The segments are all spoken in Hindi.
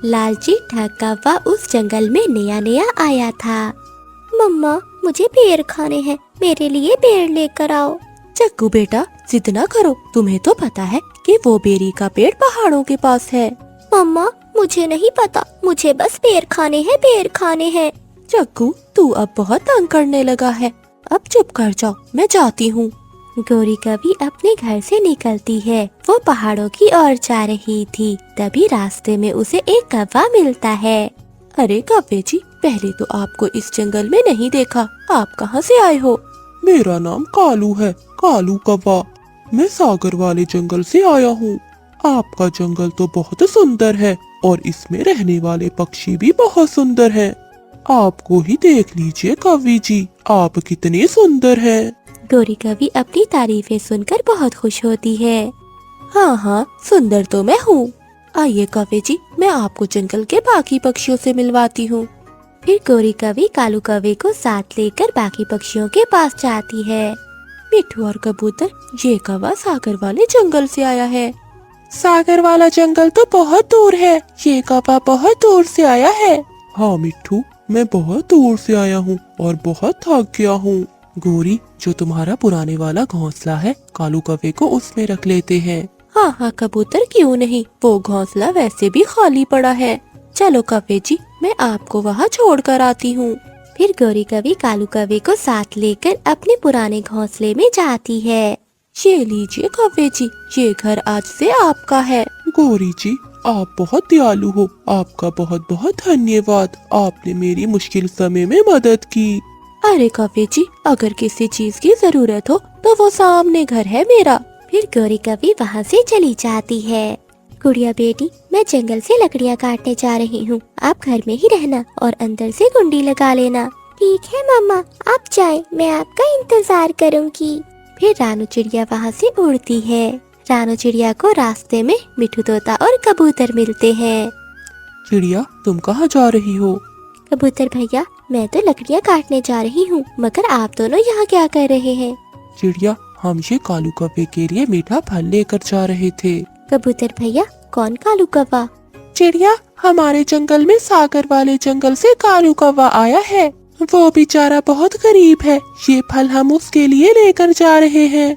लालची ठग कौवा उस जंगल में नया नया आया था। मम्मा, मुझे पेड़ खाने हैं, मेरे लिए पेड़ लेकर आओ। चक्कू बेटा, जिद ना करो, तुम्हें तो पता है कि वो बेरी का पेड़ पहाड़ों के पास है। मम्मा, मुझे नहीं पता, मुझे बस पेड़ खाने हैं, पेड़ खाने हैं। चक्कू, तू अब बहुत तंग करने लगा है, अब चुप कर जाओ, मैं जाती हूँ। गौरी कभी अपने घर से निकलती है। वो पहाड़ों की ओर जा रही थी। तभी रास्ते में उसे एक कौवा मिलता है। अरे कौवे जी, पहले तो आपको इस जंगल में नहीं देखा, आप कहाँ से आए हो? मेरा नाम कालू है, कालू कौवा। मैं सागर वाले जंगल से आया हूँ। आपका जंगल तो बहुत सुंदर है और इसमें रहने वाले पक्षी भी बहुत सुंदर हैं। आपको ही देख लीजिए कौवी जी, आप कितने सुंदर हैं। गौरी कभी अपनी तारीफें सुनकर बहुत खुश होती है। हाँ हाँ, सुंदर तो मैं हूँ। आइए कौवे जी, मैं आपको जंगल के बाकी पक्षियों से मिलवाती हूँ। फिर गौरी कभी कालू कौवे को साथ लेकर बाकी पक्षियों के पास जाती है। मिट्ठू और कबूतर, ये कौवा सागर वाले जंगल से आया है। सागर वाला जंगल तो बहुत दूर है, ये कौवा बहुत दूर से आया है। हाँ मिट्ठू, मैं बहुत दूर से आया हूँ और बहुत थक गया हूँ। गोरी, जो तुम्हारा पुराने वाला घोंसला है, कालू कौवे को उसमें रख लेते हैं। हाँ हाँ कबूतर, क्यों नहीं, वो घोंसला वैसे भी खाली पड़ा है। चलो कौवे जी, मैं आपको वहाँ छोड़ कर आती हूँ। फिर गौरी कभी कालू कौवे को साथ लेकर अपने पुराने घोंसले में जाती है। ये लीजिए कौवे जी, ये घर आज से आपका है। गोरी जी, आप बहुत दयालु हो, आपका बहुत बहुत धन्यवाद। आपने मेरी मुश्किल समय में मदद की। अरे कौवे जी, अगर किसी चीज की जरूरत हो तो वो सामने घर है मेरा। फिर गौरी कभी वहाँ से चली जाती है। गुड़िया बेटी, मैं जंगल से लकड़ियाँ काटने जा रही हूँ, आप घर में ही रहना और अंदर से कुंडी लगा लेना। ठीक है मम्मा, आप जाएं, मैं आपका इंतजार करूँगी। फिर रानू चिड़िया वहाँ से उड़ती है। रानू चिड़िया को रास्ते में मिठू तोता और कबूतर मिलते हैं। चिड़िया, तुम कहाँ जा रही हो? कबूतर भैया, मैं तो लकड़ियाँ काटने जा रही हूँ, मगर आप दोनों यहाँ क्या कर रहे हैं? चिड़िया, हम ये कालू कौवे के लिए मीठा फल लेकर जा रहे थे। कबूतर भैया, कौन कालू कौवा? चिड़िया, हमारे जंगल में सागर वाले जंगल से कालू कौवा आया है। वो बेचारा बहुत गरीब है, ये फल हम उसके लिए लेकर जा रहे हैं।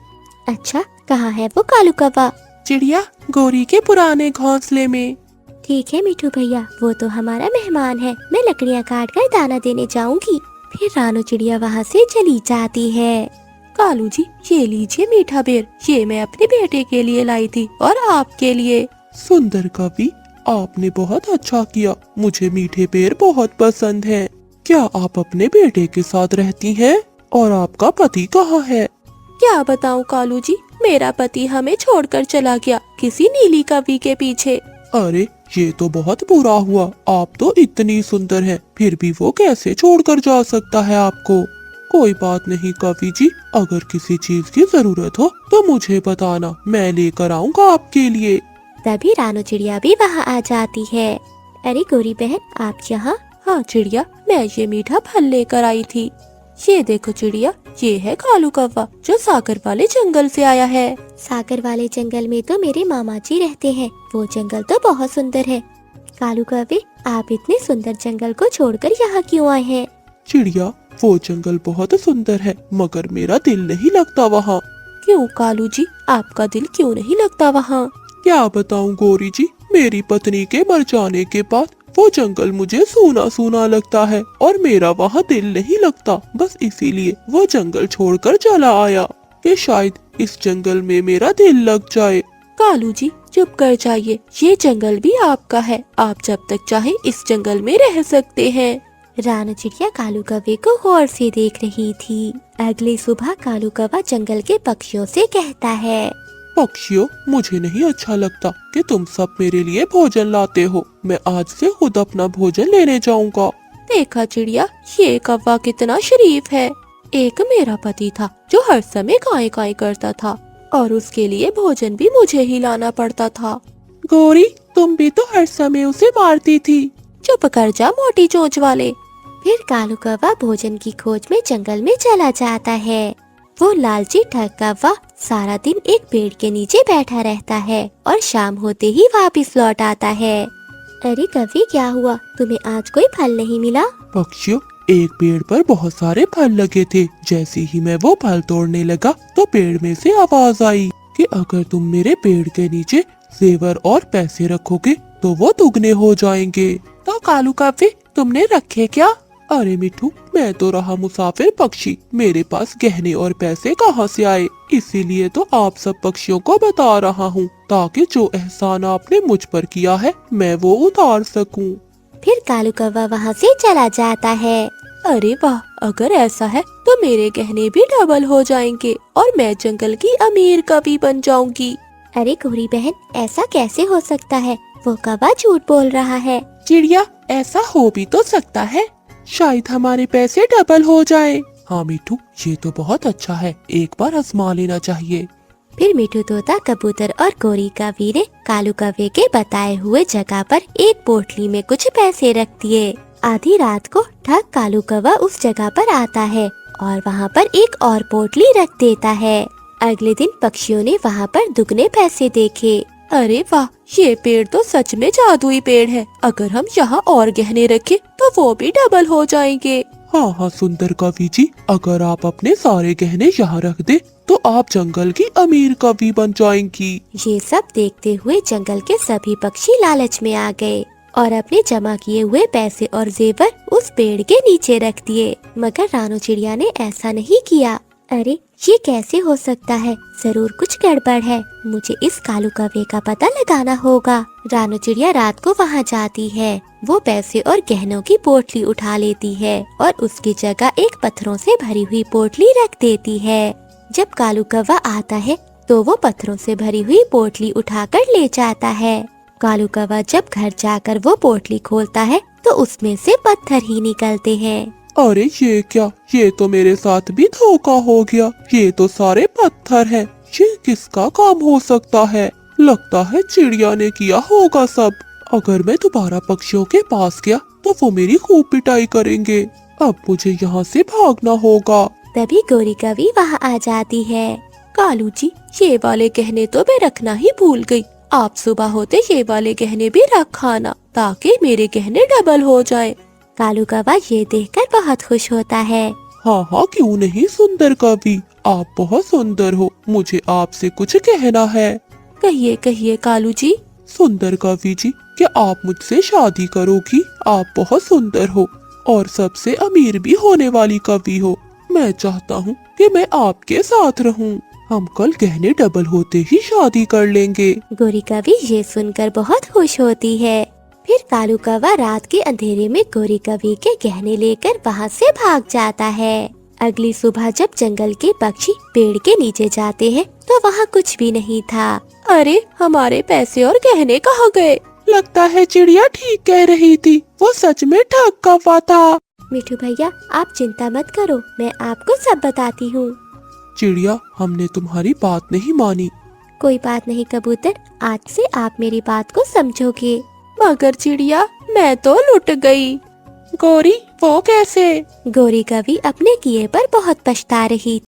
अच्छा, कहाँ है वो कालू कौवा? चिड़िया, गोरी के पुराने घोंसले में। ठीक है मिठू भैया, वो तो हमारा मेहमान है, मैं लकड़ियाँ काट कर दाना देने जाऊंगी। फिर रानू चिड़िया वहाँ से चली जाती है। कालू जी, ये लीजिए मीठा बेर, ये मैं अपने बेटे के लिए लाई थी और आपके लिए। सुंदर कवि, आपने बहुत अच्छा किया, मुझे मीठे पेड़ बहुत पसंद हैं। क्या आप अपने बेटे के साथ रहती हैं? और आपका पति कहाँ है? क्या बताऊं कालू जी, मेरा पति हमें छोड़कर चला गया किसी नीली कवि के पीछे। अरे, ये तो बहुत बुरा हुआ। आप तो इतनी सुंदर हैं, फिर भी वो कैसे छोड़कर जा सकता है आपको? कोई बात नहीं कवि जी, अगर किसी चीज की जरूरत हो तो मुझे बताना, मैं लेकर आऊँगा आपके लिए। तभी रानू चिड़िया भी वहाँ आ जाती है। अरे गोरी बहन, आप यहाँ? हाँ चिड़िया, मैं ये मीठा फल लेकर आई थी। ये देखो चिड़िया, ये है कालू कौवा जो सागर वाले जंगल से आया है। सागर वाले जंगल में तो मेरे मामा जी रहते हैं, वो जंगल तो बहुत सुंदर है। कालू कौवे, आप इतने सुंदर जंगल को छोड़कर यहाँ क्यों आए हैं? चिड़िया, वो जंगल बहुत सुंदर है, मगर मेरा दिल नहीं लगता वहाँ। क्यों कालू जी, आपका दिल क्यों नहीं लगता वहाँ? क्या बताऊँ गोरी जी, मेरी पत्नी के मर जाने के बाद वो जंगल मुझे सूना सूना लगता है और मेरा वहाँ दिल नहीं लगता। बस इसीलिए वो जंगल छोड़कर चला आया कि शायद इस जंगल में मेरा दिल लग जाए। कालू जी, चुप कर जाइए, ये जंगल भी आपका है, आप जब तक चाहे इस जंगल में रह सकते हैं। रानू चिड़िया कालू कौवे को गौर से देख रही थी। अगली सुबह कालू कौवा जंगल के पक्षियों से कहता है, पक्षियों, मुझे नहीं अच्छा लगता कि तुम सब मेरे लिए भोजन लाते हो। मैं आज से खुद अपना भोजन लेने जाऊंगा। देखा चिड़िया, ये कौवा कितना शरीफ है। एक मेरा पति था जो हर समय काए काए करता था और उसके लिए भोजन भी मुझे ही लाना पड़ता था। गौरी, तुम भी तो हर समय उसे मारती थी। चुप कर जा मोटी चोंच वाले। फिर कालू कौवा भोजन की खोज में जंगल में चला जाता है। वो लालची ठग कौवा सारा दिन एक पेड़ के नीचे बैठा रहता है और शाम होते ही वापस लौट आता है। अरे कवि, क्या हुआ? तुम्हें आज कोई फल नहीं मिला? पक्षियों, एक पेड़ पर बहुत सारे फल लगे थे। जैसे ही मैं वो फल तोड़ने लगा तो पेड़ में से आवाज आई कि अगर तुम मेरे पेड़ के नीचे जेवर और पैसे रखोगे तो वो दुगने हो जाएंगे। तो कालू कव्वे, तुमने रखे क्या? अरे मिठू, मैं तो रहा मुसाफिर पक्षी, मेरे पास गहने और पैसे कहाँ से आए? इसीलिए तो आप सब पक्षियों को बता रहा हूँ, ताकि जो एहसान आपने मुझ पर किया है मैं वो उतार सकूं। फिर कालू कौवा वहाँ से चला जाता है। अरे वाह, अगर ऐसा है तो मेरे गहने भी डबल हो जाएंगे और मैं जंगल की अमीर कवि बन जाऊंगी। अरे गोरी बहन, ऐसा कैसे हो सकता है? वो कौवा झूठ बोल रहा है। चिड़िया, ऐसा हो भी तो सकता है, शायद हमारे पैसे डबल हो जाए। हाँ मिठू, ये तो बहुत अच्छा है, एक बार आजमा लेना चाहिए। फिर मिठू तोता, कबूतर और गोरी कवि ने कालू कौवे के बताए हुए जगह पर एक पोटली में कुछ पैसे रख दिए। आधी रात को ठग कालू कौवा उस जगह पर आता है और वहाँ पर एक और पोटली रख देता है। अगले दिन पक्षियों ने वहाँ पर दुगने पैसे देखे। अरे वाह, ये पेड़ तो सच में जादुई पेड़ है। अगर हम यहाँ और गहने रखें तो वो भी डबल हो जाएंगे। हाँ हाँ सुंदर कवि जी, अगर आप अपने सारे गहने यहाँ रख दे तो आप जंगल की अमीर कवि बन जाएंगी। ये सब देखते हुए जंगल के सभी पक्षी लालच में आ गए और अपने जमा किए हुए पैसे और जेवर उस पेड़ के नीचे रख दिए। मगर रानू चिड़िया ने ऐसा नहीं किया। अरे ये कैसे हो सकता है? जरूर कुछ गड़बड़ है। मुझे इस कालू कौवे का पता लगाना होगा। रानू चिड़िया रात को वहाँ जाती है। वो पैसे और गहनों की पोटली उठा लेती है और उसकी जगह एक पत्थरों से भरी हुई पोटली रख देती है। जब कालू कौवा आता है तो वो पत्थरों से भरी हुई पोटली उठाकर ले जाता है। कालू कौवा जब घर जाकर वो पोटली खोलता है तो उसमें से पत्थर ही निकलते हैं। अरे ये क्या? ये तो मेरे साथ भी धोखा हो गया। ये तो सारे पत्थर हैं। ये किसका काम हो सकता है? लगता है चिड़िया ने किया होगा सब। अगर मैं दोबारा पक्षियों के पास गया तो वो मेरी खूब पिटाई करेंगे। अब मुझे यहाँ से भागना होगा। तभी गोरी कवि वहाँ आ जाती है। कालू जी, ये वाले गहने तो मैं रखना ही भूल गई। आप सुबह होते ये वाले गहने भी रख आना ताकि मेरे गहने डबल हो जाए। कालू कौवा ये देखकर बहुत खुश होता है। हाँ हाँ, क्यों नहीं सुंदर कवि, आप बहुत सुंदर हो। मुझे आपसे कुछ कहना है। कहिए कहिए कालू जी। सुंदर कवि जी, क्या आप मुझसे शादी करोगी? आप बहुत सुंदर हो और सबसे अमीर भी होने वाली कवि हो। मैं चाहता हूँ कि मैं आपके साथ रहूँ। हम कल गहने डबल होते ही शादी कर लेंगे। गोरी कवि ये सुनकर बहुत खुश होती है। फिर कालू कौवा रात के अंधेरे में गोरी कवि के गहने लेकर वहाँ से भाग जाता है। अगली सुबह जब जंगल के पक्षी पेड़ के नीचे जाते हैं तो वहाँ कुछ भी नहीं था। अरे, हमारे पैसे और गहने कहाँ गए? लगता है चिड़िया ठीक कह रही थी, वो सच में ठग कौवा था। मिठू भैया, आप चिंता मत करो, मैं आपको सब बताती हूँ। चिड़िया, हमने तुम्हारी बात नहीं मानी। कोई बात नहीं कबूतर, आज से आप मेरी बात को समझोगे। मगर चिड़िया, मैं तो लुट गई। गौरी, वो कैसे? गोरी कवि अपने किए पर बहुत पछता रही।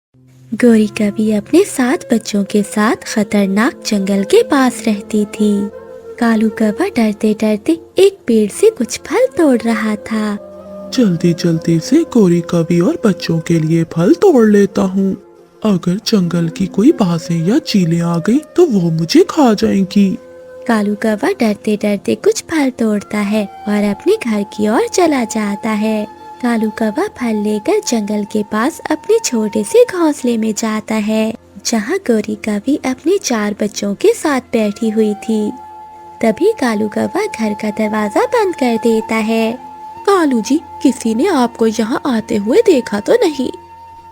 गोरी कवि अपने 7 बच्चों के साथ खतरनाक जंगल के पास रहती थी। कालू कौवा डरते डरते एक पेड़ से कुछ फल तोड़ रहा था। जल्दी जल्दी से गोरी कवि और बच्चों के लिए फल तोड़ लेता हूँ। अगर जंगल की कोई बाजें या चीलें आ गई तो वो मुझे खा जाएंगी। कालू कौवा डरते डरते कुछ फल तोड़ता है और अपने घर की ओर चला जाता है। कालू कौवा फल लेकर जंगल के पास अपने छोटे से घोंसले में जाता है, जहाँ गोरी कवि अपने 4 बच्चों के साथ बैठी हुई थी। तभी कालू कौवा घर का दरवाजा बंद कर देता है। कालू जी, किसी ने आपको यहाँ आते हुए देखा तो नहीं?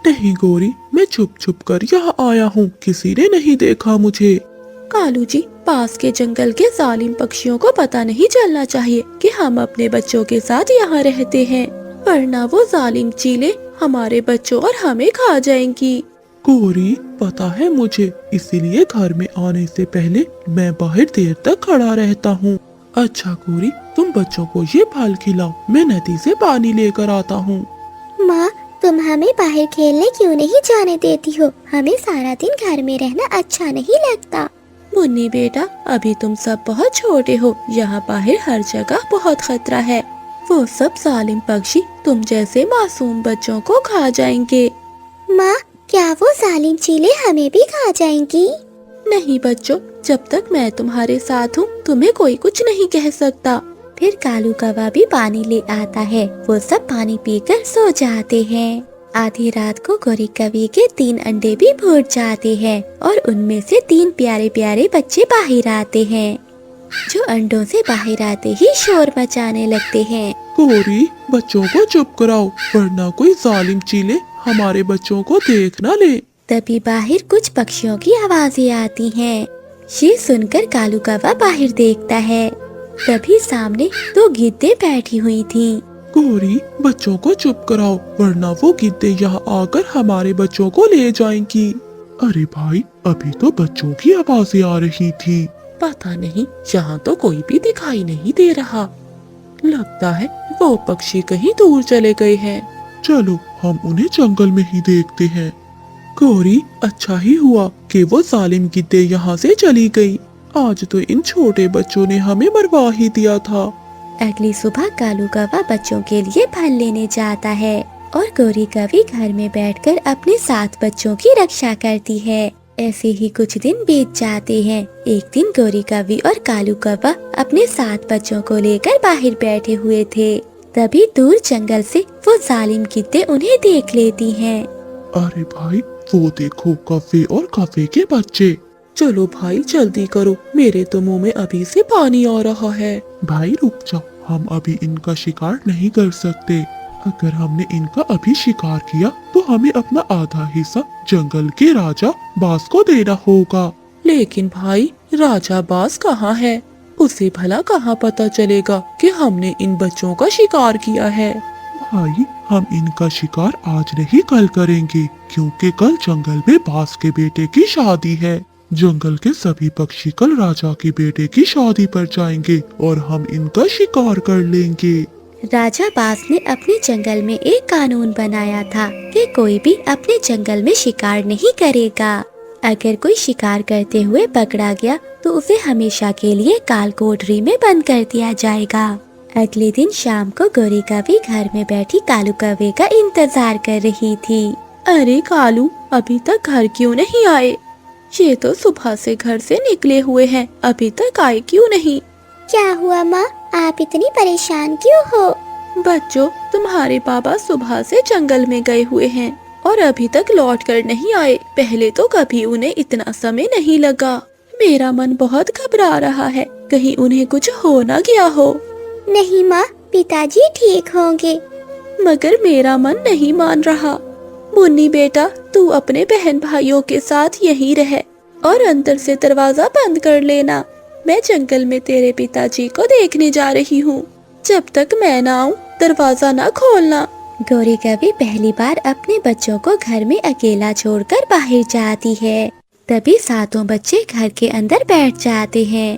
नहीं गौरी, मैं छुप छुप कर यहाँ आया हूँ, किसी ने नहीं देखा मुझे। कालू जी, पास के जंगल के जालिम पक्षियों को पता नहीं चलना चाहिए कि हम अपने बच्चों के साथ यहाँ रहते हैं, वरना वो जालिम चीलें हमारे बच्चों और हमें खा जाएंगी। गौरी, पता है मुझे, इसीलिए घर में आने से पहले मैं बाहर देर तक खड़ा रहता हूँ। अच्छा गौरी, तुम बच्चों को ये फल खिलाओ, मैं नदी से पानी लेकर आता हूँ। माँ, तुम हमें बाहर खेलने क्यों नहीं जाने देती हो? हमें सारा दिन घर में रहना अच्छा नहीं लगता। मुन्नी बेटा, अभी तुम सब बहुत छोटे हो, यहाँ बाहर हर जगह बहुत खतरा है। वो सब जालिम पक्षी तुम जैसे मासूम बच्चों को खा जाएंगे। माँ, क्या वो जालिम चीले हमें भी खा जाएंगी? नहीं बच्चों, जब तक मैं तुम्हारे साथ हूँ तुम्हें कोई कुछ नहीं कह सकता। फिर कालू कौवा भी पानी ले आता है। वो सब पानी पीकर सो जाते हैं। आधी रात को गोरी कवि के 3 अंडे भी फूट जाते हैं और उनमें से 3 प्यारे प्यारे बच्चे बाहर आते हैं, जो अंडों से बाहर आते ही शोर मचाने लगते हैं। गौरी, बच्चों को चुप कराओ, वरना कोई जालिम चीले हमारे बच्चों को देख न ले। तभी बाहर कुछ पक्षियों की आवाजें आती हैं। ये सुनकर कालू कौवा बाहर देखता है। तभी सामने 2 गिद्दे बैठी हुई थीं। गौरी, बच्चों को चुप कराओ, वरना वो गिद्दे यहाँ आकर हमारे बच्चों को ले जाएंगी। अरे भाई, अभी तो बच्चों की आवाजें आ रही थी। पता नहीं, यहाँ तो कोई भी दिखाई नहीं दे रहा। लगता है वो पक्षी कहीं दूर चले गए हैं। चलो हम उन्हें जंगल में ही देखते हैं। गौरी, अच्छा ही हुआ कि वो जालिम गिद्दे यहाँ से चली गई। आज तो इन छोटे बच्चों ने हमें मरवा ही दिया था। अगली सुबह कालू कौवा बच्चों के लिए फल लेने जाता है और गोरी कवि घर में बैठकर अपने 7 बच्चों की रक्षा करती है। ऐसे ही कुछ दिन बीत जाते हैं। एक दिन गोरी कवि और कालू कौवा अपने 7 बच्चों को लेकर बाहर बैठे हुए थे। तभी दूर जंगल से वो जालिम गिद्दे उन्हें देख लेती हैं। अरे भाई, वो देखो कौवे और कौवे के बच्चे। चलो भाई जल्दी करो, मेरे तो मुंह में अभी से पानी आ रहा है। भाई रुक जाओ, हम अभी इनका शिकार नहीं कर सकते। अगर हमने इनका अभी शिकार किया तो हमें अपना आधा हिस्सा जंगल के राजा बाज को देना होगा। लेकिन भाई, राजा बाज कहाँ है? उसे भला कहाँ पता चलेगा कि हमने इन बच्चों का शिकार किया है? भाई, हम इनका शिकार आज नहीं कल करेंगे, क्योंकि कल जंगल में बाज के बेटे की शादी है। जंगल के सभी पक्षी कल राजा के बेटे की शादी पर जाएंगे और हम इनका शिकार कर लेंगे। राजा बाज ने अपने जंगल में एक कानून बनाया था कि कोई भी अपने जंगल में शिकार नहीं करेगा। अगर कोई शिकार करते हुए पकड़ा गया तो उसे हमेशा के लिए काल कोठरी में बंद कर दिया जाएगा। अगले दिन शाम को गोरी कवि घर में बैठी कालू कौवे का इंतजार कर रही थी। अरे कालू, अभी तक घर क्यों नहीं आए? ये तो सुबह से घर से निकले हुए हैं, अभी तक आए क्यों नहीं? क्या हुआ माँ, आप इतनी परेशान क्यों हो? बच्चों, तुम्हारे पापा सुबह से जंगल में गए हुए हैं और अभी तक लौट कर नहीं आए। पहले तो कभी उन्हें इतना समय नहीं लगा। मेरा मन बहुत घबरा रहा है, कहीं उन्हें कुछ हो न गया हो। नहीं माँ, पिताजी ठीक होंगे। मगर मेरा मन नहीं मान रहा। मुन्नी बेटा, तू अपने बहन भाइयों के साथ यहीं रह और अंदर से दरवाजा बंद कर लेना। मैं जंगल में तेरे पिताजी को देखने जा रही हूँ। जब तक मैं ना आऊँ दरवाजा ना खोलना। गोरी कवि पहली बार अपने बच्चों को घर में अकेला छोड़कर बाहर जाती है। तभी 7 बच्चे घर के अंदर बैठ जाते हैं।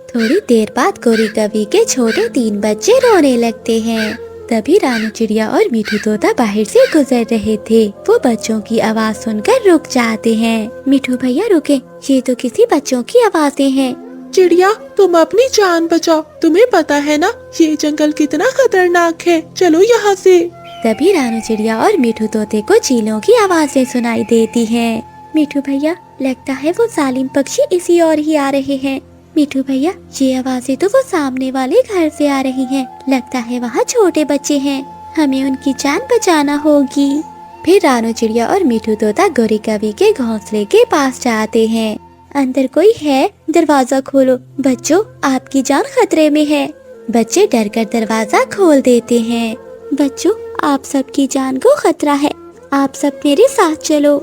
थोड़ी देर बाद गोरी कवि के छोटे 3 बच्चे रोने लगते हैं। तभी रानू चिड़िया और मीठू तोता बाहर से गुजर रहे थे। वो बच्चों की आवाज सुनकर रुक जाते हैं। मीठू भैया रुके, ये तो किसी बच्चों की आवाजें हैं। चिड़िया, तुम अपनी जान बचाओ। तुम्हें पता है ना ये जंगल कितना खतरनाक है। चलो यहाँ से। तभी रानू चिड़िया और मीठू तोते को चीलों की आवाजें सुनाई देती हैं। मीठू भैया, लगता है वो जालिम पक्षी इसी ओर ही आ रहे हैं। मीठू भैया, ये आवाजें तो वो सामने वाले घर से आ रही हैं। लगता है वहाँ छोटे बच्चे हैं, हमें उनकी जान बचाना होगी। फिर रानू चिड़िया और मीठू तोता गोरी कवि के घोंसले के पास जाते हैं। अंदर कोई है? दरवाजा खोलो। बच्चों, आपकी जान खतरे में है। बच्चे डरकर दरवाजा खोल देते हैं। बच्चों, आप सबकी जान को खतरा है, आप सब मेरे साथ चलो।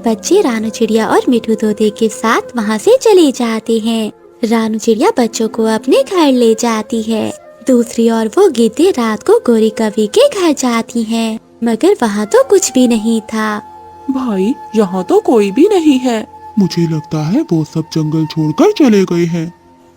बच्चे रानू चिड़िया और मीठू तोते के साथ वहाँ से चले जाते हैं। रानू चिड़िया बच्चों को अपने घर ले जाती है। दूसरी ओर वो गिद्दे रात को गोरी कवि के घर जाती हैं, मगर वहाँ तो कुछ भी नहीं था। भाई, यहाँ तो कोई भी नहीं है। मुझे लगता है वो सब जंगल छोड़कर चले गए हैं।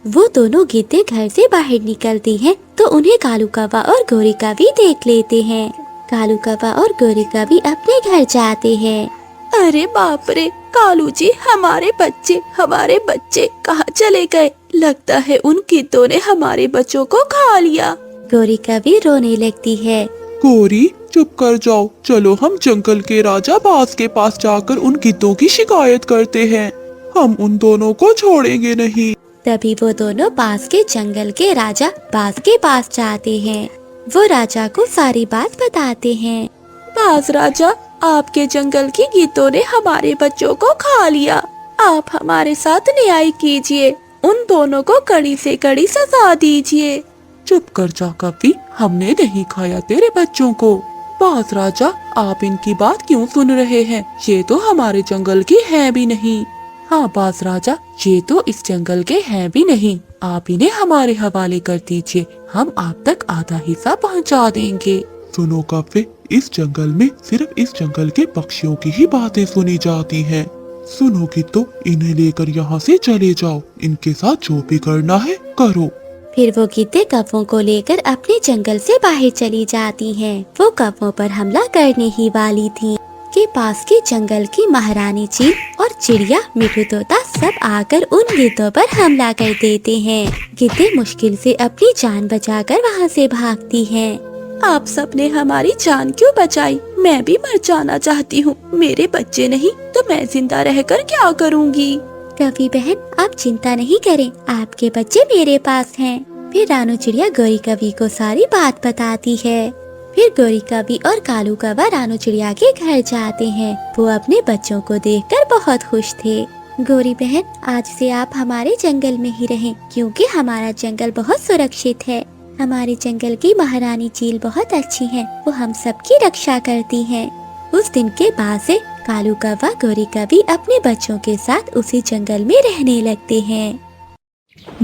वो दोनों गिद्दे घर से बाहर निकलती हैं तो उन्हें कालू कौवा और गोरी कवि देख लेते हैं। कालू कौवा और गोरी कवि अपने घर जाते हैं। अरे बाप रे, कालू जी, हमारे बच्चे कहाँ चले गए? लगता है उन कीटों ने हमारे बच्चों को खा लिया। गौरी कभी रोने लगती है। गौरी चुप कर जाओ, चलो हम जंगल के राजा बाज के पास जाकर उन गिद्धों की शिकायत करते हैं। हम उन दोनों को छोड़ेंगे नहीं। तभी वो दोनों पास के जंगल के राजा बाज के पास जाते हैं। वो राजा को सारी बात बताते हैं। बाज राजा, आपके जंगल की गिद्धों ने हमारे बच्चों को खा लिया। आप हमारे साथ न्याय कीजिए, उन दोनों को कड़ी से कड़ी सजा दीजिए। चुप कर जा कवि, हमने नहीं खाया तेरे बच्चों को। बाज राजा, आप इनकी बात क्यों सुन रहे हैं? ये तो हमारे जंगल की है भी नहीं। हाँ बाज राजा, ये तो इस जंगल के हैं भी नहीं। आप इन्हें हमारे हवाले कर दीजिए, हम आप तक आधा हिस्सा पहुंचा देंगे। सुनो कव्वे, इस जंगल में सिर्फ इस जंगल के पक्षियों की ही बातें सुनी जाती हैं। सुनोगी तो इन्हें लेकर यहाँ से चले जाओ, इनके साथ जो भी करना है करो। फिर वो गिद्धे कौवों को लेकर अपने जंगल से बाहर चली जाती हैं। वो कौवों पर हमला करने ही वाली थीं कि पास के जंगल की महारानी चील और चिड़िया मिठू तोता सब आकर उन गिद्धों पर हमला कर देते हैं। गिद्धे मुश्किल से अपनी जान बचाकर वहाँ से भागती हैं। आप सबने हमारी जान क्यों बचाई? मैं भी मर जाना चाहती हूँ। मेरे बच्चे नहीं तो मैं जिंदा रहकर क्या करूँगी? कवि बहन, आप चिंता नहीं करें, आपके बच्चे मेरे पास हैं। फिर रानू चिड़िया गौरी कवि को सारी बात बताती है। फिर गौरी कवि और कालू कौवा रानू चिड़िया के घर जाते हैं। वो अपने बच्चों को देखकर बहुत खुश थे। गौरी बहन, आज से आप हमारे जंगल में ही रहें, क्योंकि हमारा जंगल बहुत सुरक्षित है। हमारे जंगल की महारानी चील बहुत अच्छी है, वो हम सबकी रक्षा करती है। उस दिन के बाद से कालू कौवा गौरी कवि अपने बच्चों के साथ उसी जंगल में रहने लगते हैं।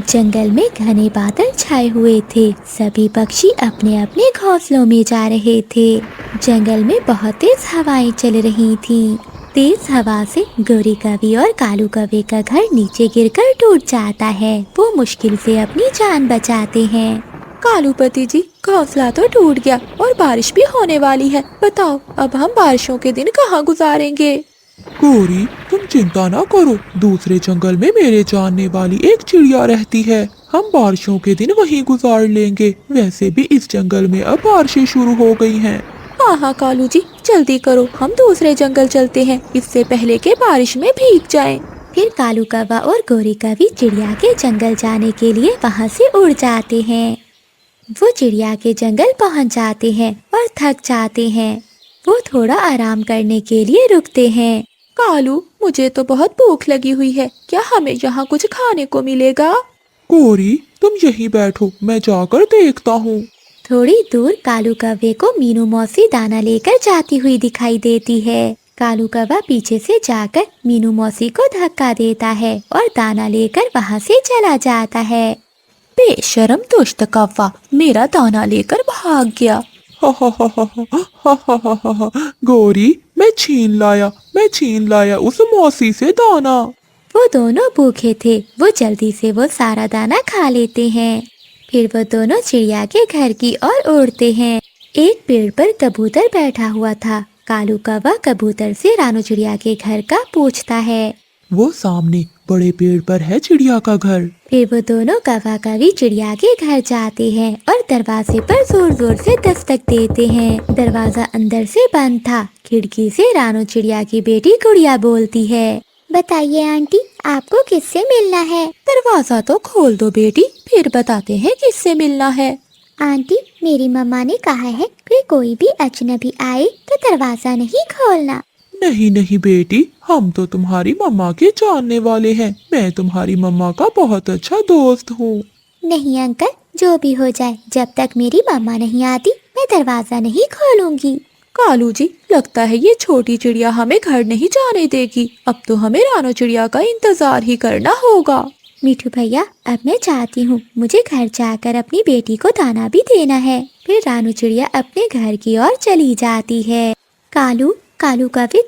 जंगल में घने बादल छाए हुए थे। सभी पक्षी अपने अपने घोंसलों में जा रहे थे। जंगल में बहुत तेज हवाएं चल रही थीं। तेज हवा से गौरी कवि और कालू कौवे का घर नीचे गिरकर टूट जाता है। वो मुश्किल से अपनी जान बचाते हैं। कालूपति जी, घोंसला तो टूट गया और बारिश भी होने वाली है। बताओ, अब हम बारिशों के दिन कहाँ गुजारेंगे? गौरी, तुम चिंता ना करो, दूसरे जंगल में मेरे जानने वाली एक चिड़िया रहती है। हम बारिशों के दिन वहीं गुजार लेंगे। वैसे भी इस जंगल में अब बारिशें शुरू हो गई हैं। हाँ हाँ कालू जी, जल्दी करो, हम दूसरे जंगल चलते हैं, इससे पहले के बारिश में भीग जाएं। फिर कालू कौवा और गौरी कवि चिड़िया के जंगल जाने के लिए वहाँ से उड़ जाते हैं। वो चिड़िया के जंगल पहुँच जाते हैं और थक जाते हैं। वो थोड़ा आराम करने के लिए रुकते हैं। कालू, मुझे तो बहुत भूख लगी हुई है, क्या हमें यहाँ कुछ खाने को मिलेगा? गौरी, तुम यहीं बैठो, मैं जाकर देखता हूँ। थोड़ी दूर कालू कौवे को मीनू मौसी दाना लेकर जाती हुई दिखाई देती है। कालू कौवा पीछे से जाकर मीनू मौसी को धक्का देता है और दाना लेकर वहाँ से चला जाता है। बेशरम दुष्ट कौवा, मेरा दाना लेकर भाग गया। गौरी, मैं छीन लाया उस मौसी से दाना। वो दोनों भूखे थे। वो जल्दी से वो सारा दाना खा लेते हैं। फिर वो दोनों चिड़िया के घर की ओर उड़ते हैं। एक पेड़ पर कबूतर बैठा हुआ था। कालू कौवा कबूतर से रानू चिड़िया के घर का पूछता है। वो सामने बड़े पेड़ पर है चिड़िया का घर। फिर वो दोनों कौवा कवि चिड़िया के घर जाते हैं और दरवाजे पर जोर जोर से दस्तक देते हैं। दरवाजा अंदर से बंद था। खिड़की से रानू चिड़िया की बेटी गुड़िया बोलती है। बताइए आंटी, आपको किससे मिलना है? दरवाजा तो खोल दो बेटी, फिर बताते हैं किससे मिलना है। आंटी, मेरी मम्मा ने कहा है कि कोई भी अजनबी आए तो दरवाजा नहीं खोलना। नहीं नहीं बेटी, हम तो तुम्हारी मम्मा के जानने वाले हैं। मैं तुम्हारी मम्मा का बहुत अच्छा दोस्त हूँ। नहीं अंकल, जो भी हो जाए, जब तक मेरी मम्मा नहीं आती मैं दरवाजा नहीं खोलूंगी। कालू जी, लगता है ये छोटी चिड़िया हमें घर नहीं जाने देगी। अब तो हमें रानू चिड़िया का इंतजार ही करना होगा। मिठू भैया, अब मैं चाहती हूँ, मुझे घर जाकर अपनी बेटी को दाना भी देना है। फिर रानू चिड़िया अपने घर की ओर चली जाती है। कालू कवि,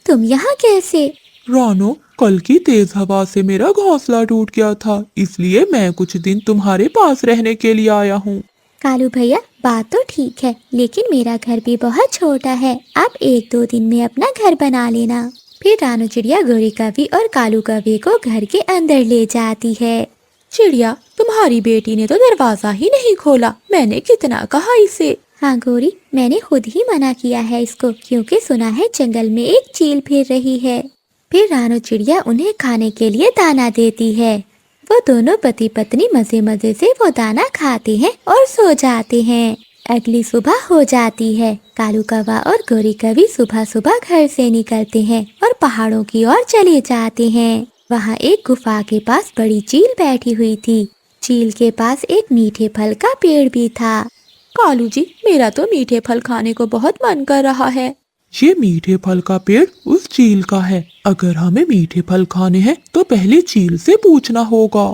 तुम यहाँ कैसे? रानो, कल की तेज हवा से मेरा घोंसला टूट गया था, इसलिए मैं कुछ दिन तुम्हारे पास रहने के लिए आया हूँ। कालू भैया, बात तो ठीक है, लेकिन मेरा घर भी बहुत छोटा है। आप 1-2 दिन में अपना घर बना लेना। फिर रानू चिड़िया गोरी कवि और कालू कवि को घर के अंदर ले जाती है। चिड़िया, तुम्हारी बेटी ने तो दरवाजा ही नहीं खोला, मैंने कितना कहा इसे। हाँ गोरी, मैंने खुद ही मना किया है इसको, क्योंकि सुना है जंगल में एक चील फिर रही है। फिर रानू चिड़िया उन्हें खाने के लिए दाना देती है। वो दोनों पति पत्नी मजे मजे से वो दाना खाते हैं और सो जाते हैं। अगली सुबह हो जाती है। कालू कौवा और गोरी कवि सुबह सुबह घर से निकलते हैं और पहाड़ों की ओर चले जाते हैं। वहाँ एक गुफा के पास बड़ी चील बैठी हुई थी। चील के पास एक मीठे फल का पेड़ भी था। कालू जी, मेरा तो मीठे फल खाने को बहुत मन कर रहा है। ये मीठे फल का पेड़ उस चील का है। अगर हमें मीठे फल खाने हैं तो पहले चील से पूछना होगा।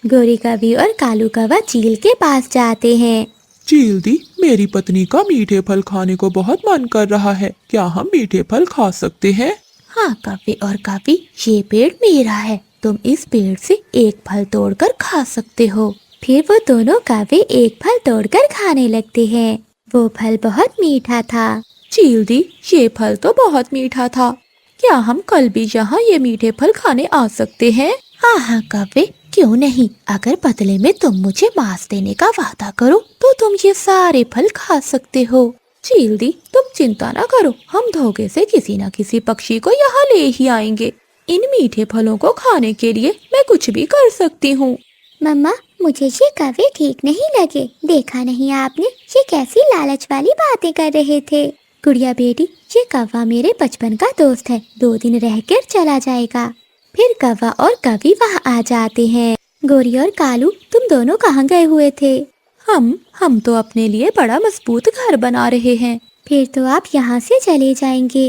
गोरी कवि और कालू कौवा चील के पास जाते हैं। चील दी, मेरी पत्नी का मीठे फल खाने को बहुत मन कर रहा है, क्या हम मीठे फल खा सकते हैं? हाँ कवि और कवि, ये पेड़ मेरा है, तुम इस पेड़ से एक फल तोड़कर खा सकते हो। फिर वो दोनों कौवे एक फल तोड़कर खाने लगते हैं। वो फल बहुत मीठा था। चील दी, ये फल तो बहुत मीठा था, क्या हम कल भी यहाँ ये मीठे फल खाने आ सकते हैं? हाँ हाँ कव्वे, क्यों नहीं। अगर बदले में तुम मुझे मांस देने का वादा करो तो तुम ये सारे फल खा सकते हो। चील दी, तुम चिंता न करो, हम धोखे से किसी न किसी पक्षी को यहाँ ले ही आएंगे। इन मीठे फलों को खाने के लिए मैं कुछ भी कर सकती हूँ। मम्मा, मुझे ये कौवे ठीक नहीं लगे। देखा नहीं आपने, ये कैसी लालच वाली बातें कर रहे थे। गुड़िया बेटी, ये कौवा मेरे बचपन का दोस्त है, 2 दिन रहकर चला जाएगा। फिर कौवा और कवि वहाँ आ जाते हैं। गोरी और कालू, तुम दोनों कहाँ गए हुए थे? हम तो अपने लिए बड़ा मजबूत घर बना रहे हैं। फिर तो आप यहाँ से चले जाएंगे।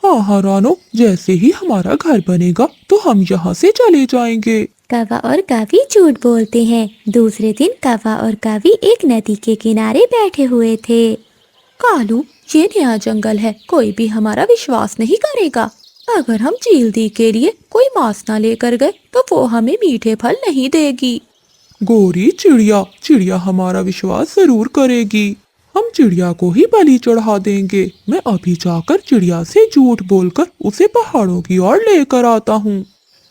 हाँ हाँ रानो, जैसे ही हमारा घर बनेगा तो हम यहाँ से चले जाएंगे। कौवा और कवि झूठ बोलते हैं। दूसरे दिन कौवा और कवि एक नदी के किनारे बैठे हुए थे। कालू, ये नया जंगल है, कोई भी हमारा विश्वास नहीं करेगा। अगर हम चील दी के लिए कोई मांस न लेकर गए तो वो हमें मीठे फल नहीं देगी। गोरी, चिड़िया चिड़िया हमारा विश्वास जरूर करेगी। हम चिड़िया को ही बलि चढ़ा देंगे। मैं अभी जाकर चिड़िया से झूठ बोलकर उसे पहाड़ों की ओर लेकर आता हूँ।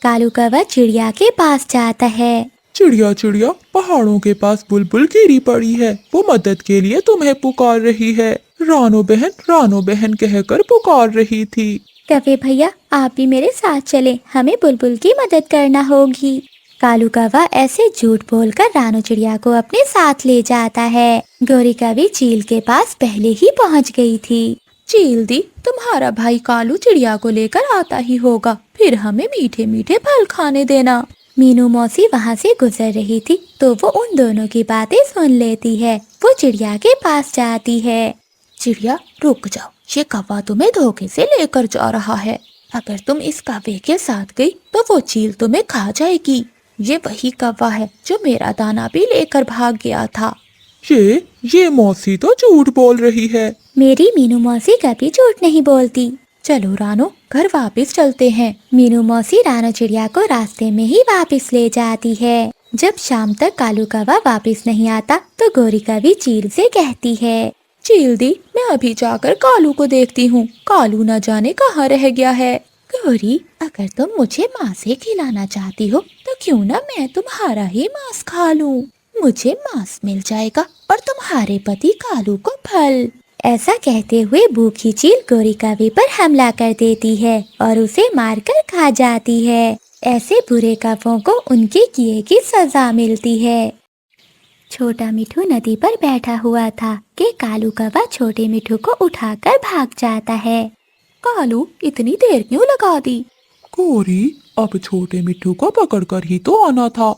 कालू कौवा चिड़िया के पास जाता है। चिड़िया चिड़िया, पहाड़ों के पास बुलबुल गिरी पड़ी है, वो मदद के लिए तुम्हें पुकार रही है। रानो बहन कहकर पुकार रही थी। कौवे भैया, आप भी मेरे साथ चले, हमें बुलबुल की मदद करना होगी। कालू कौवा ऐसे झूठ बोलकर रानो चिड़िया को अपने साथ ले जाता है। गोरी कवि चील के पास पहले ही पहुंच गई थी। चील दी, तुम्हारा भाई कालू चिड़िया को लेकर आता ही होगा, फिर हमें मीठे मीठे फल खाने देना। मीनू मौसी वहाँ से गुजर रही थी तो वो उन दोनों की बातें सुन लेती है। वो चिड़िया के पास जाती है। चिड़िया, रुक जाओ, ये कौवा तुम्हें धोखे से लेकर जा रहा है। अगर तुम इस कौवे के साथ गई तो वो चील तुम्हें खा जाएगी। ये वही कौवा है जो मेरा दाना भी लेकर भाग गया था। ये मौसी तो झूठ बोल रही है। मेरी मीनू मौसी कभी झूठ नहीं बोलती। चलो रानो, घर वापस चलते हैं। मीनू मौसी रानो चिड़िया को रास्ते में ही वापस ले जाती है। जब शाम तक कालू कौवा वापस नहीं आता तो गोरी कवि चील से कहती है, चील दी, मैं अभी जाकर कालू को देखती हूँ, कालू न जाने कहाँ रह गया है। गौरी, अगर तुम मुझे मांस ही खिलाना चाहती हो तो क्यों ना मैं तुम्हारा ही मांस खा लूं। मुझे मांस मिल जाएगा और तुम्हारे पति कालू को फल। ऐसा कहते हुए भूखी चील गोरी कवि पर हमला कर देती है और उसे मारकर खा जाती है। ऐसे बुरे कौवों को उनके किए की सजा मिलती है। छोटा मिठू नदी पर बैठा हुआ था कि कालू कौवा छोटे मिठू को उठाकर भाग जाता है। कालू, इतनी देर क्यों लगा दी? गोरी, अब छोटे मिट्टू को पकड़कर ही तो आना था।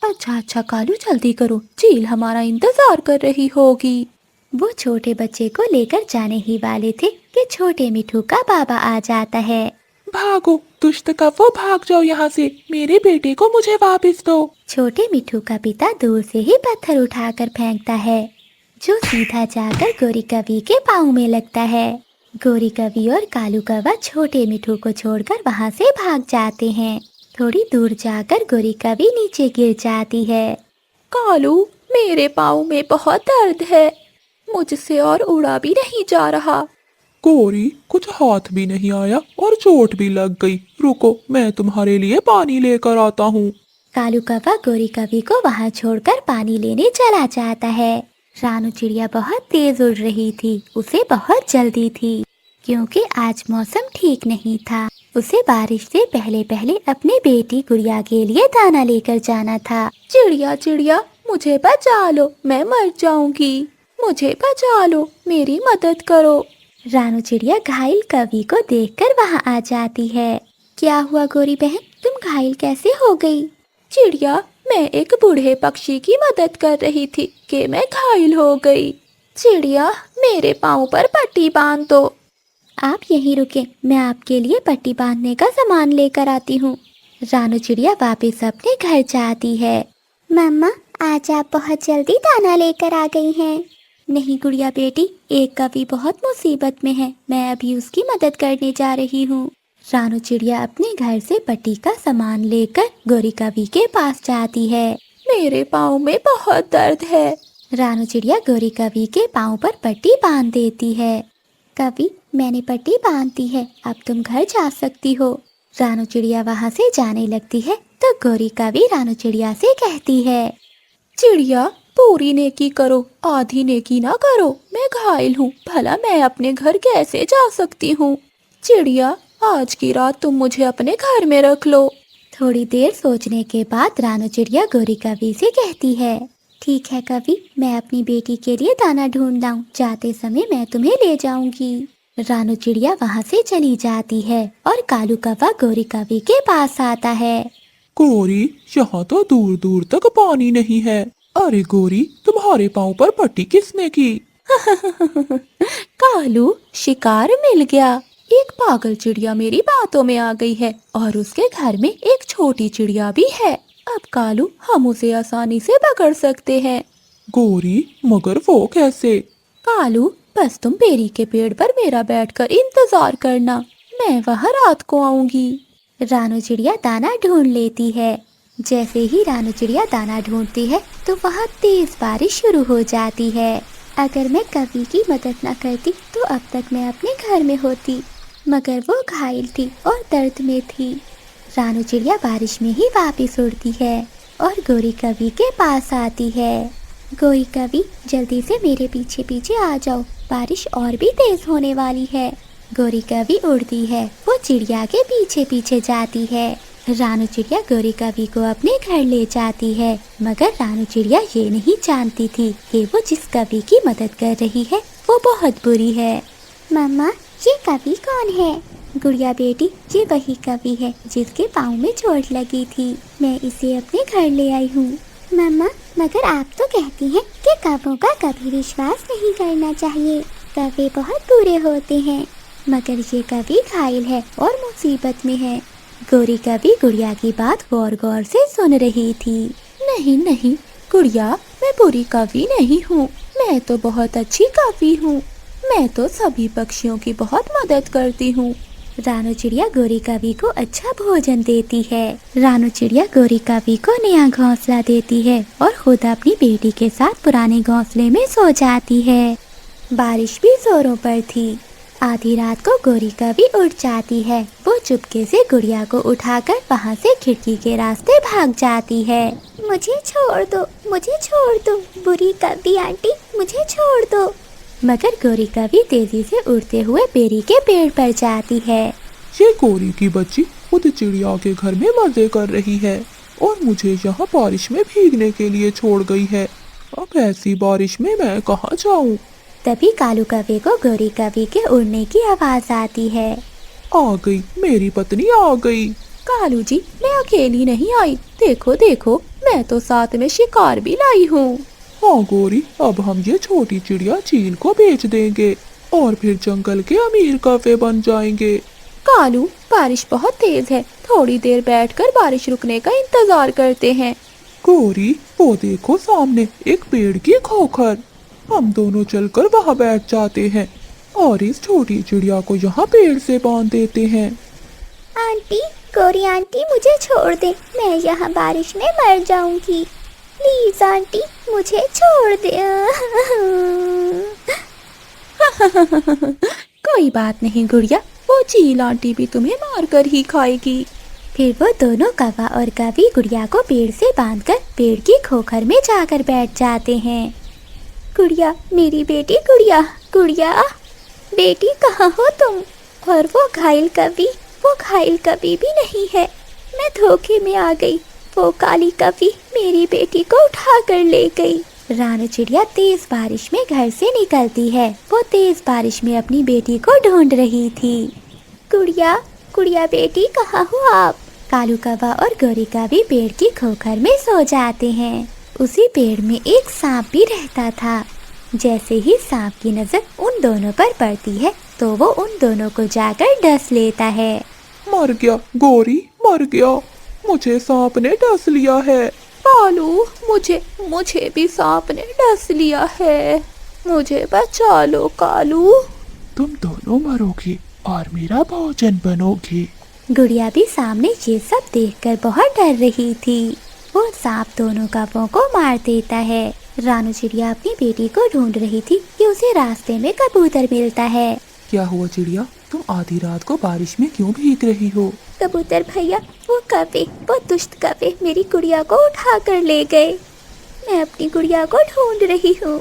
अच्छा कालू, जल्दी करो, चील हमारा इंतजार कर रही होगी। वो छोटे बच्चे को लेकर जाने ही वाले थे कि छोटे मिठू का बाबा आ जाता है। भागो दुष्ट कौवों, भाग जाओ यहाँ से, मेरे बेटे को मुझे वापस दो। छोटे मिठू का पिता दूर से ही पत्थर उठाकर फेंकता है जो सीधा जाकर गोरी कवि के पाँव में लगता है। गोरी कवि और कालू कौवा छोटे मिठू को छोड़कर वहाँ से भाग जाते हैं। थोड़ी दूर जाकर गोरी कवि नीचे गिर जाती है। कालू, मेरे पाँव में बहुत दर्द है, मुझसे और उड़ा भी नहीं जा रहा। गौरी, कुछ हाथ भी नहीं आया और चोट भी लग गई। रुको, मैं तुम्हारे लिए पानी लेकर आता हूँ। कालू कौवा गोरी कवि को वहाँ छोड़कर पानी लेने चला जाता है। रानू चिड़िया बहुत तेज उड़ रही थी, उसे बहुत जल्दी थी क्योंकि आज मौसम ठीक नहीं था। उसे बारिश से पहले पहले अपनी बेटी गुड़िया के लिए दाना लेकर जाना था। चिड़िया चिड़िया, मुझे बचा लो, मैं मर जाऊंगी। मुझे बचा लो, मेरी मदद करो। रानू चिड़िया घायल कवि को देखकर वहाँ आ जाती है। क्या हुआ गोरी बहन, तुम घायल कैसे हो गई? चिड़िया, मैं एक बूढ़े पक्षी की मदद कर रही थी कि मैं घायल हो गई। चिड़िया, मेरे पाँव पर पट्टी बांध दो। आप यहीं रुके, मैं आपके लिए पट्टी बांधने का सामान लेकर आती हूँ। रानू चिड़िया वापस अपने घर जाती है। मम्मा, आज आप बहुत जल्दी दाना लेकर आ गई हैं। नहीं गुड़िया बेटी, एक कवि बहुत मुसीबत में है, मैं अभी उसकी मदद करने जा रही हूँ। रानू चिड़िया अपने घर से पट्टी का सामान लेकर गोरी कवि के पास जाती है। मेरे पाँव में बहुत दर्द है। रानू चिड़िया गोरी कवि के पाँव पर पट्टी बांध देती है। कवि, मैंने पट्टी बांध दी है, अब तुम घर जा सकती हो। रानू चिड़िया वहाँ से जाने लगती है तो गोरी कवि रानू चिड़िया से कहती है, चिड़िया, पूरी नेकी करो, आधी नेकी ना करो। मैं घायल हूँ, भला मैं अपने घर कैसे जा सकती हूँ। चिड़िया, आज की रात तुम मुझे अपने घर में रख लो। थोड़ी देर सोचने के बाद रानू चिड़िया गोरी कवि से कहती है, ठीक है कवि, मैं अपनी बेटी के लिए दाना ढूंढ लाऊं, जाते समय मैं तुम्हें ले जाऊंगी। रानू चिड़िया वहाँ से चली जाती है और कालू कौवा गोरी कवि के पास आता है। गौरी, यहाँ तो दूर दूर तक पानी नहीं है। अरे गौरी, तुम्हारे पाँव पर पट्टी किसने की? कालू, शिकार मिल गया। एक पागल चिड़िया मेरी बातों में आ गई है और उसके घर में एक छोटी चिड़िया भी है। अब कालू, हम उसे आसानी से पकड़ सकते हैं। गौरी, मगर वो कैसे? कालू, बस तुम बेरी के पेड़ पर मेरा बैठकर इंतजार करना, मैं वहाँ रात को आऊंगी। रानू चिड़िया दाना ढूंढ लेती है। जैसे ही रानू चिड़िया दाना ढूंढती है तो वहाँ तेज बारिश शुरू हो जाती है। अगर मैं कवि की मदद न करती तो अब तक मैं अपने घर में होती, मगर वो घायल थी और दर्द में थी। रानू चिड़िया बारिश में ही वापस उड़ती है और गोरी कवि के पास आती है। गोरी कवि, जल्दी से मेरे पीछे पीछे आ जाओ, बारिश और भी तेज होने वाली है। गोरी कवि उड़ती है, वो चिड़िया के पीछे पीछे जाती है। रानू चिड़िया गोरी कवि को अपने घर ले जाती है, मगर रानू चिड़िया ये नहीं जानती थी कि वो जिस कवि की मदद कर रही है वो बहुत बुरी है। मम्मा, ये कवि कौन है? गुड़िया बेटी, ये वही कवि है जिसके पाँव में चोट लगी थी, मैं इसे अपने घर ले आई हूँ। मम्मा, मगर आप तो कहती हैं कि कवों का कभी विश्वास नहीं करना चाहिए, कवि बहुत बुरे होते हैं, मगर ये कवि घायल है और मुसीबत में है। गोरी कवि गुड़िया की बात गौर गौर से सुन रही थी। नहीं नहीं गुड़िया, मैं बुरी कवि नहीं हूँ, मैं तो बहुत अच्छी कवि हूँ। मैं तो सभी पक्षियों की बहुत मदद करती हूँ। रानू चिड़िया गोरी कवि को अच्छा भोजन देती है। रानू चिड़िया गोरी कवि को नया घोंसला देती है और खुद अपनी बेटी के साथ पुराने घोंसले में सो जाती है। बारिश भी जोरों पर थी। आधी रात को गोरी कवि उठ जाती है। वो चुपके से गुड़िया को उठाकर वहाँ से खिड़की के रास्ते भाग जाती है। मुझे छोड़ दो, मुझे छोड़ दो, बुरी कवि आंटी, मुझे छोड़ दो। मगर गोरी कवि तेजी से उड़ते हुए बेरी के पेड़ पर जाती है। ये गौरी की बच्ची खुद चिड़िया के घर में मजे कर रही है और मुझे यहाँ बारिश में भीगने के लिए छोड़ गई है। अब ऐसी बारिश में मैं कहाँ जाऊँ? तभी कालू कवि को गोरी कवि के उड़ने की आवाज आती है। आ गई, मेरी पत्नी आ गई। कालू जी, मैं अकेली नहीं आई, देखो देखो, मैं तो साथ में शिकार भी लाई हूँ। हाँ गौरी, अब हम ये छोटी चिड़िया चील को बेच देंगे और फिर जंगल के अमीर कौवे बन जाएंगे। कालू, बारिश बहुत तेज है, थोड़ी देर बैठकर बारिश रुकने का इंतजार करते हैं। गौरी, वो देखो सामने एक पेड़ की खोखर, हम दोनों चलकर वहाँ बैठ जाते हैं और इस छोटी चिड़िया को यहाँ पेड़ से बांध देते हैं। आंटी, गौरी आंटी, मुझे छोड़ दे, मैं यहाँ बारिश में मर जाऊंगी, प्लीज आंटी, मुझे छोड़ दे। कोई बात नहीं गुड़िया, वो चील आंटी भी तुम्हें मार कर ही खाएगी। फिर वो दोनों कौवा और कवि गुड़िया को पेड़ से बांधकर पेड़ की खोखर में जाकर बैठ जाते हैं। गुड़िया, मेरी बेटी गुड़िया, गुड़िया बेटी कहाँ हो तुम? और वो घायल कवि भी नहीं है। मैं धोखे में आ गई। वो काली कवि मेरी बेटी को उठा कर ले गई। रानू चिड़िया तेज बारिश में घर से निकलती है। वो तेज बारिश में अपनी बेटी को ढूंढ रही थी। गुड़िया, गुड़िया बेटी कहाँ हो आप? कालू कौवा और गोरी कवि पेड़ की खोखर में सो जाते हैं। उसी पेड़ में एक सांप भी रहता था। जैसे ही सांप की नजर उन दोनों पर पड़ती है तो वो उन दोनों को जाकर डस लेता है। मर गया गोरी, मर गया। मुझे सांप ने डस लिया है। कालू, मुझे भी सांप ने डस लिया है। मुझे बचा लो कालू। तुम दोनों मरोगे और मेरा भोजन बनोगे। गुड़िया भी सामने ये सब देखकर बहुत डर रही थी। वो सांप दोनों कौवों को मार देता है। रानू चिड़िया अपनी बेटी को ढूंढ रही थी कि उसे रास्ते में कबूतर मिलता है। क्या हुआ चिड़िया, तुम आधी रात को बारिश में क्यों भीग रही हो? कबूतर भैया, वो दुष्ट कौवे मेरी गुड़िया को उठा कर ले गए। मैं अपनी गुड़िया को ढूंढ रही हूँ।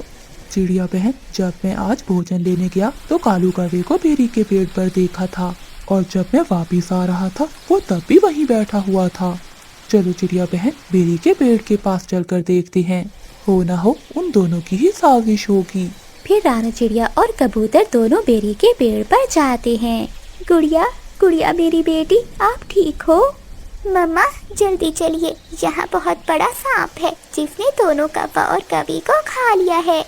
चिड़िया बहन, जब मैं आज भोजन लेने गया तो कालू कौवे को बेरी के पेड़ पर देखा था, और जब मैं वापिस आ रहा था वो तब भी वहीं बैठा हुआ था। चलो चिड़िया बहन, बेरी के पेड़ के पास चलकर देखते हैं, हो ना हो उन दोनों की ही साजिश होगी। फिर रानू चिड़िया और कबूतर दोनों बेरी के पेड़ पर जाते हैं। गुड़िया, गुड़िया मेरी बेटी, आप ठीक हो? मम्मा जल्दी चलिए, यहाँ बहुत बड़ा सांप है जिसने दोनों कौवा और कवि को खा लिया है।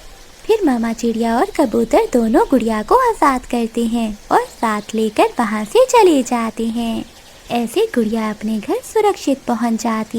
फिर मामा चिड़िया और कबूतर दोनों गुड़िया को आजाद करते हैं और साथ लेकर वहाँ से चले जाते हैं। ऐसे गुड़िया अपने घर सुरक्षित पहुँच जाती